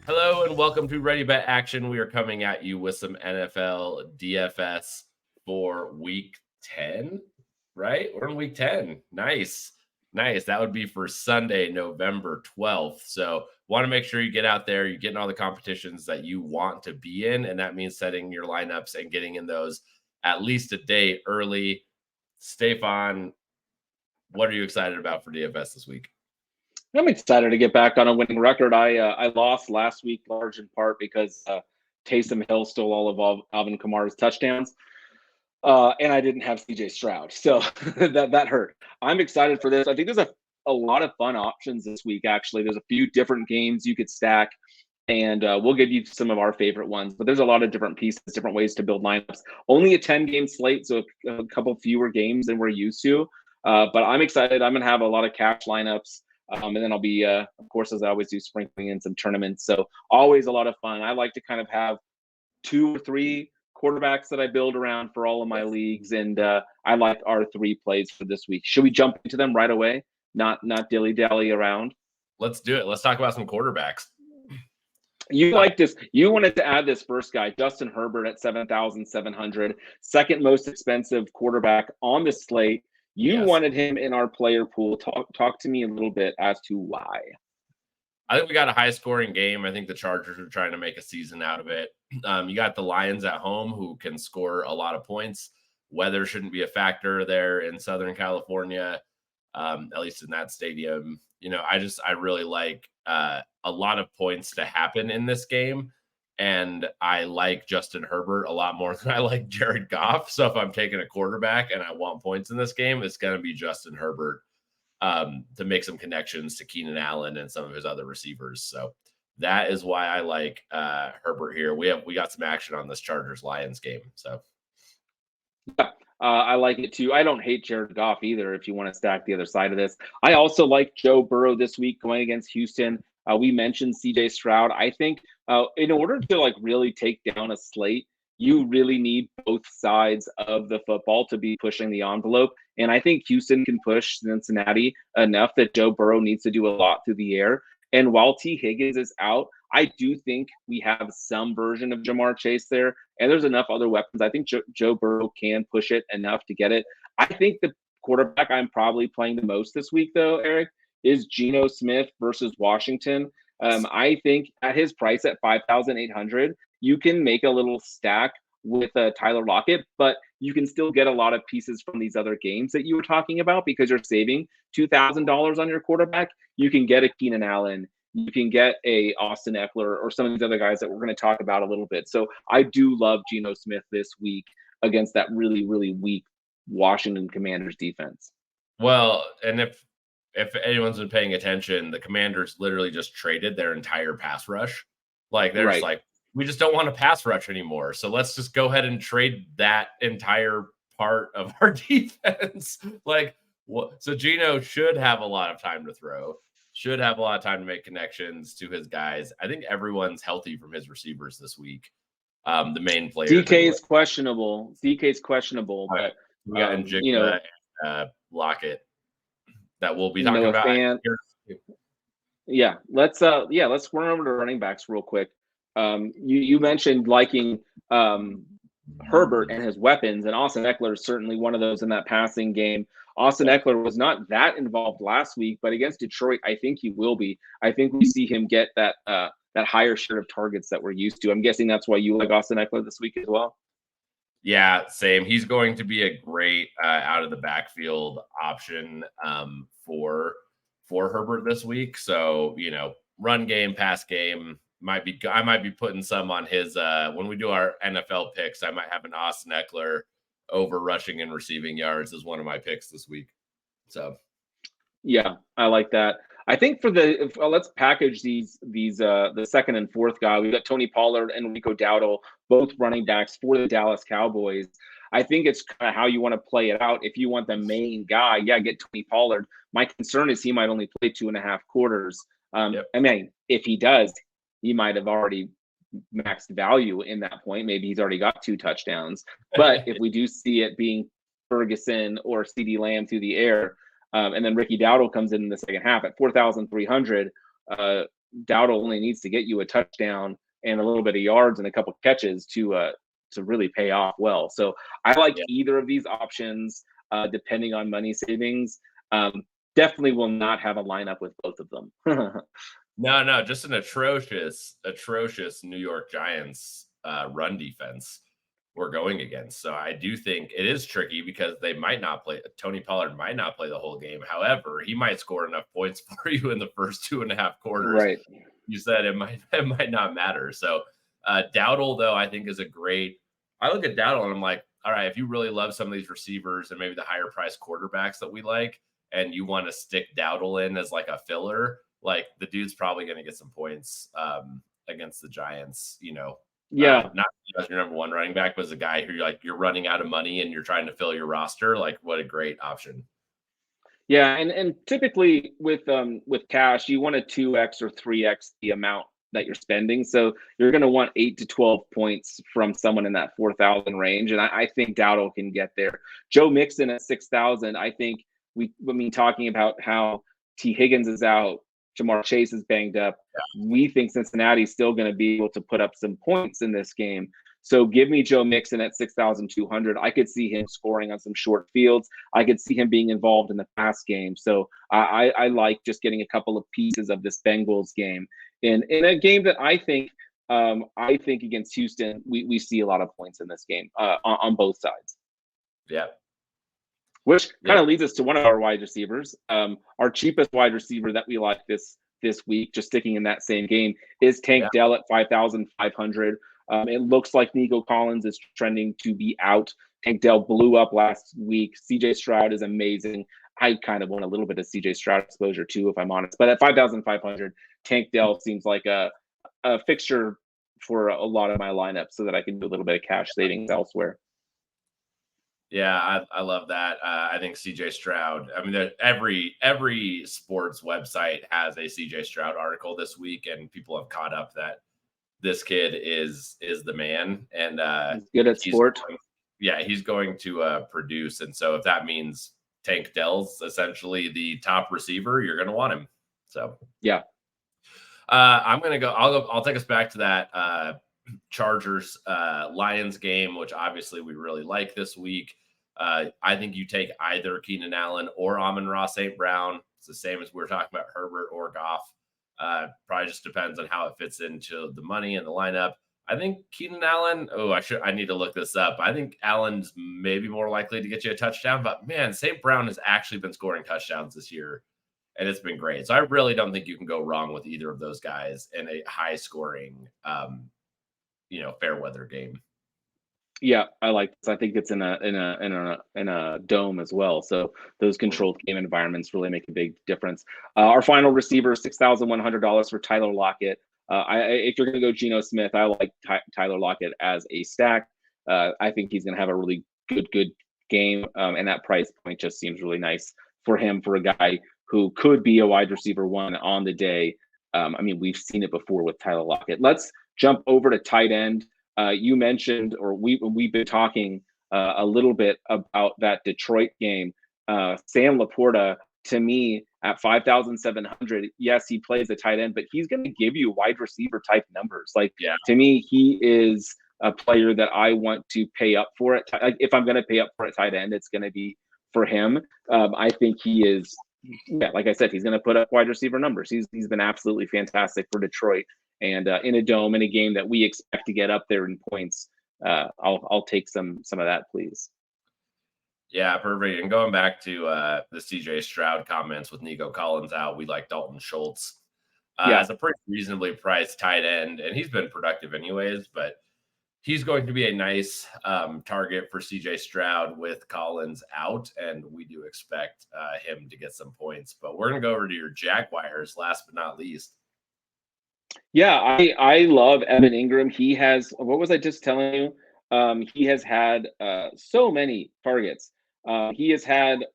Hello and welcome to Ready Bet Action. We are coming at you with some NFL DFS for Week 10, right? We're in Week 10. Nice. That would be for Sunday, November 12th. So want to make sure you get out there, you're getting all the competitions that you want to be in, and that means setting your lineups and getting in those at least a day early. Stefan, what are you excited about for DFS this week? I'm excited to get back on a winning record. I lost last week, large in part because Taysom Hill stole all of Alvin Kamara's touchdowns, and I didn't have CJ Stroud, so that hurt. I'm excited for this. I think there's a lot of fun options this week. Actually, there's a few different games you could stack, and we'll give you some of our favorite ones. But there's a lot of different pieces, different ways to build lineups. Only a 10-game slate, so a couple fewer games than we're used to. But I'm excited. I'm gonna have a lot of cash lineups. And then I'll be, of course, as I always do, sprinkling in some tournaments. So always a lot of fun. I like to kind of have 2 or 3 quarterbacks that I build around for all of my leagues. And I like our 3 plays for this week. Should we jump into them right away? Not dilly-dally around? Let's do it. Let's talk about some quarterbacks. You like this. You wanted to add this first guy, Justin Herbert at 7,700, second most expensive quarterback on the slate. You wanted him in our player pool. Talk to me a little bit as to why. I think we got a high-scoring game. I think the Chargers are trying to make a season out of it. You got the Lions at home who can score a lot of points. Weather shouldn't be a factor there in Southern California, at least in that stadium. You know, I really like a lot of points to happen in this game. And I like Justin Herbert a lot more than I like Jared Goff. So if I'm taking a quarterback and I want points in this game, it's going to be Justin Herbert to make some connections to Keenan Allen and some of his other receivers. So that is why I like Herbert here. We got some action on this Chargers-Lions game. So yeah, I like it too. I don't hate Jared Goff either if you want to stack the other side of this. I also like Joe Burrow this week going against Houston. We mentioned CJ Stroud. I think in order to really take down a slate, you really need both sides of the football to be pushing the envelope. And I think Houston can push Cincinnati enough that Joe Burrow needs to do a lot through the air. And while T. Higgins is out, I do think we have some version of Jamar Chase there. And there's enough other weapons. I think Joe Burrow can push it enough to get it. I think the quarterback I'm probably playing the most this week, though, Eric, is Geno Smith versus Washington. I think at his price at 5,800, you can make a little stack with Tyler Lockett, but you can still get a lot of pieces from these other games that you were talking about because you're saving $2,000 on your quarterback. You can get a Keenan Allen, you can get a Austin Eckler, or some of these other guys that we're going to talk about a little bit. So I do love Geno Smith this week against that really, really weak Washington Commanders defense. Well, and if anyone's been paying attention, the Commanders literally just traded their entire pass rush. Like they're just like, we just don't want a pass rush anymore. So let's just go ahead and trade that entire part of our defense. So Geno should have a lot of time to throw, should have a lot of time to make connections to his guys. I think everyone's healthy from his receivers this week. The main players. DK is questionable. But we got Njigba and Lockett that we'll be talking about. Let's run over to running backs real quick. You mentioned liking Herbert and his weapons, and Austin Eckler is certainly one of those in that passing game. Austin Eckler was not that involved last week, but against Detroit, I think he will be. I think we see him get that higher share of targets that we're used to. I'm guessing that's why you like Austin Eckler this week as well. Yeah, same. He's going to be a great out of the backfield option for Herbert this week. So, run game, pass game, I might be putting some on his when we do our NFL picks. I might have an Austin Eckler over rushing and receiving yards as one of my picks this week. So yeah, I like that. I think for let's package these the second and fourth guy. We got Tony Pollard and Rico Dowdle, both running backs for the Dallas Cowboys. I think it's kind of how you want to play it out. If you want the main guy, get Tony Pollard. My concern is he might only play 2.5 quarters. I mean, if he does, he might have already maxed value in that point. Maybe he's already got 2 touchdowns. But if we do see it being Ferguson or CeeDee Lamb through the air, and then Ricky Dowdle comes in the second half at 4,300, Dowdle only needs to get you a touchdown and a little bit of yards and a couple catches to really pay off well. So I like Yeah. either of these options, depending on money savings. Definitely will not have a lineup with both of them. No, just an atrocious New York Giants run defense we're going against. So I do think it is tricky because they might not play. Tony Pollard might not play the whole game. However, he might score enough points for you in the first 2.5 quarters. Right. You said it might not matter. So Dowdle, though, I think is a great. I look at Dowdle and I'm like, all right, if you really love some of these receivers and maybe the higher price quarterbacks that we like, and you want to stick Dowdle in as like a filler, like the dude's probably going to get some points against the Giants. Yeah. Not as your number one running back, but as a guy who you're running out of money and you're trying to fill your roster. Like, what a great option. Yeah, and typically with cash, you want a 2x or 3x the amount that you're spending. So you're going to want 8 to 12 points from someone in that 4,000 range, and I think Dowdle can get there. Joe Mixon at 6,000. I think talking about how T. Higgins is out, Jamar Chase is banged up. Yeah. We think Cincinnati's still going to be able to put up some points in this game. So give me Joe Mixon at 6,200. I could see him scoring on some short fields. I could see him being involved in the pass game. So I like just getting a couple of pieces of this Bengals game in a game that I think against Houston, we see a lot of points in this game on both sides. Yeah. Which kind of leads us to one of our wide receivers. Our cheapest wide receiver that we like this week, just sticking in that same game, is Tank Dell at 5,500. It looks like Nico Collins is trending to be out. Tank Dell blew up last week. CJ Stroud is amazing. I kind of want a little bit of CJ Stroud exposure too, if I'm honest. But at 5,500, Tank Dell seems like a fixture for a lot of my lineups so that I can do a little bit of cash savings elsewhere. Yeah, I love that. I think CJ Stroud. I mean, every sports website has a CJ Stroud article this week, and people have caught up that this kid is the man, and he's good at sport. He's going to produce, and so if that means Tank Dell's essentially the top receiver, you're going to want him. So yeah, I'm going to go. I'll take us back to that Chargers Lions game, which obviously we really like this week. I think you take either Keenan Allen or Amon-Ra St. Brown. It's the same as we were talking about Herbert or Goff. Probably just depends on how it fits into the money and the lineup. I think Keenan Allen. I need to look this up. I think Allen's maybe more likely to get you a touchdown, but man, St. Brown has actually been scoring touchdowns this year, and it's been great. So I really don't think you can go wrong with either of those guys in a high scoring, fair weather game. Yeah, I like this. I think it's in a dome as well. So those controlled game environments really make a big difference. Our final receiver, $6,100 for Tyler Lockett. If you're going to go Geno Smith, I like Tyler Lockett as a stack. I think he's going to have a really good game, and that price point just seems really nice for him, for a guy who could be a wide receiver one on the day. We've seen it before with Tyler Lockett. Let's jump over to tight end. You mentioned, or we've been talking a little bit about that Detroit game. Sam Laporta, to me, at 5,700, yes, he plays the tight end, but he's going to give you wide receiver type numbers. To me, he is a player that I want to pay up for it. If I'm going to pay up for a tight end, it's going to be for him. I think he is, like I said, he's going to put up wide receiver numbers. He's been absolutely fantastic for Detroit. And in a dome, in a game that we expect to get up there in points, I'll take some of that, please. Yeah, perfect. And going back to the CJ Stroud comments with Nico Collins out, we like Dalton Schultz as a pretty reasonably priced tight end, and he's been productive anyways, but he's going to be a nice target for CJ Stroud with Collins out, and we do expect him to get some points. But we're going to go over to your Jaguars last but not least. Yeah, I love Evan Ingram. He has, what was I just telling you? He has had so many targets. He has had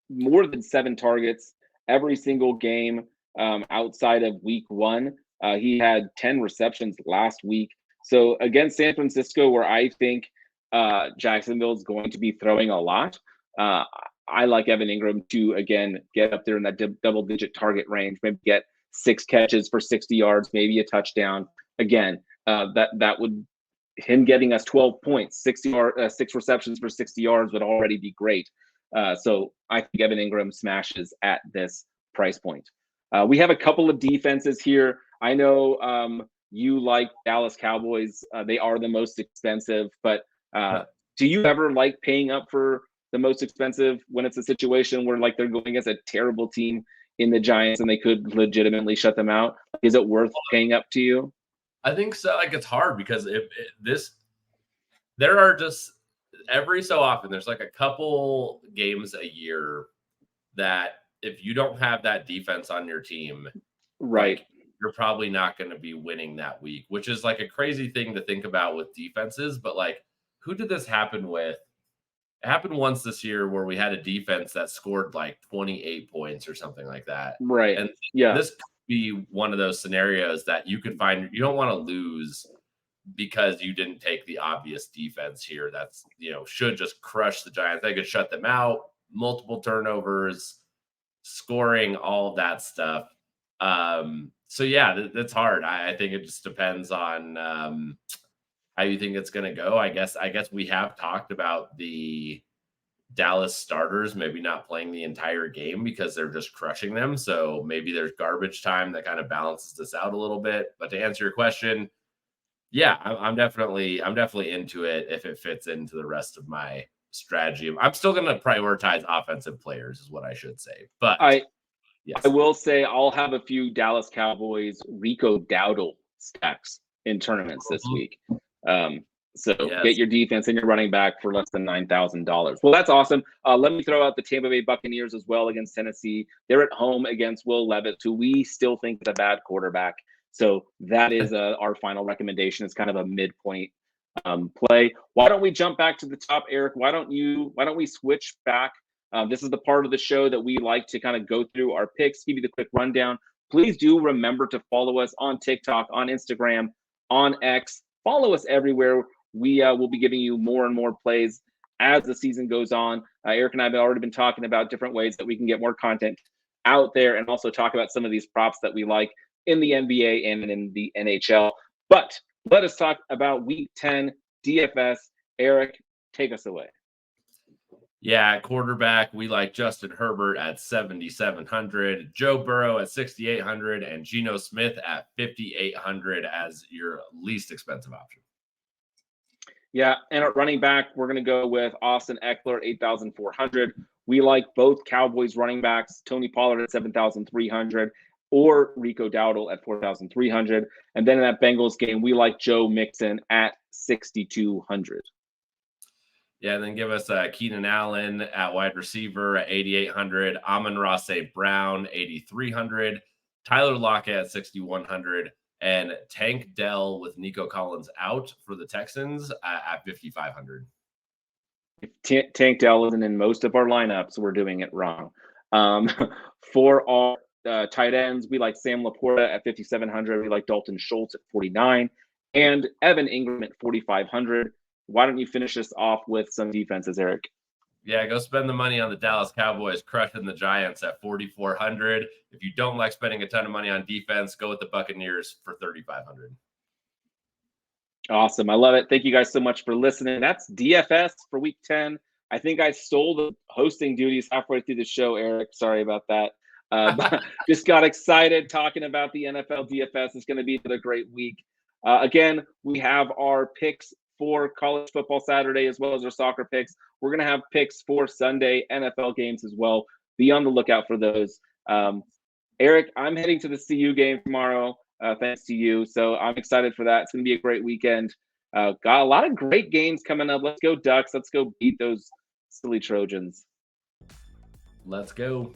more than 7 targets every single game outside of week 1. He had 10 receptions last week. So against San Francisco, where I think Jacksonville is going to be throwing a lot, I like Evan Ingram to, again, get up there in that double-digit target range, maybe get 6 catches for 60 yards, maybe a touchdown. Again, that would him getting us 12 points, 6 receptions for 60 yards would already be great. So I think Evan Ingram smashes at this price point. We have a couple of defenses here. I know you like Dallas Cowboys. They are the most expensive, but do you ever like paying up for the most expensive when it's a situation where like they're going against a terrible team in the Giants and they could legitimately shut them out? Is it worth paying up to you? I think so. Like, it's hard because there are just every so often there's like a couple games a year that if you don't have that defense on your team, right, like, you're probably not going to be winning that week, which is like a crazy thing to think about with defenses. But like, who did this happen with? It happened once this year where we had a defense that scored like 28 points or something like that. right, And yeah, this could be one of those scenarios that you could find. You don't want to lose because you didn't take the obvious defense here. That's, should just crush the Giants. They could shut them out, multiple turnovers, scoring, all of that stuff. So yeah, that's hard. I think it just depends on how you think it's going to go. I guess we have talked about the Dallas starters maybe not playing the entire game because they're just crushing them. So maybe there's garbage time that kind of balances this out a little bit. But to answer your question, yeah, I'm definitely into it if it fits into the rest of my strategy. I'm still going to prioritize offensive players, is what I should say. But yes, I will say I'll have a few Dallas Cowboys Rico Dowdle stacks in tournaments this week. So get your defense and your running back for less than $9,000. Well, that's awesome. Let me throw out the Tampa Bay Buccaneers as well against Tennessee. They're at home against Will Levis, who we still think is a bad quarterback. So that is our final recommendation. It's kind of a midpoint play. Why don't we jump back to the top, Eric? Why don't we switch back? This is the part of the show that we like to kind of go through our picks, give you the quick rundown. Please do remember to follow us on TikTok, on Instagram, on X. Follow us everywhere. We will be giving you more and more plays as the season goes on. Eric and I have already been talking about different ways that we can get more content out there and also talk about some of these props that we like in the NBA and in the NHL. But let us talk about Week 10 DFS. Eric, take us away. Yeah, at quarterback, we like Justin Herbert at 7,700, Joe Burrow at 6,800, and Geno Smith at 5,800 as your least expensive option. Yeah, and at running back, we're going to go with Austin Eckler at 8,400. We like both Cowboys running backs, Tony Pollard at 7,300 or Rico Dowdle at 4,300. And then in that Bengals game, we like Joe Mixon at 6,200. Yeah, and then give us Keenan Allen at wide receiver at 8,800, Amon-Ra St. Brown 8,300, Tyler Lockett at 6,100, and Tank Dell with Nico Collins out for the Texans at 5,500. If Tank Dell isn't in most of our lineups, we're doing it wrong. For our tight ends, we like Sam Laporta at 5,700. We like Dalton Schultz at 49, and Evan Ingram at 4,500. Why don't you finish this off with some defenses, Eric? Yeah, go spend the money on the Dallas Cowboys crushing the Giants at 4,400. If you don't like spending a ton of money on defense, go with the Buccaneers for 3,500. Awesome. I love it. Thank you guys so much for listening. That's DFS for Week 10. I think I stole the hosting duties halfway through the show, Eric. Sorry about that. Just got excited talking about the NFL DFS. It's going to be another great week. Again, we have our picks for college football Saturday as well as our soccer picks. We're going to have picks for Sunday NFL games as well. Be on the lookout for those. Eric, I'm heading to the CU game tomorrow, thanks to you. So I'm excited for that. It's going to be a great weekend. Got a lot of great games coming up. Let's go Ducks. Let's go beat those silly Trojans. Let's go.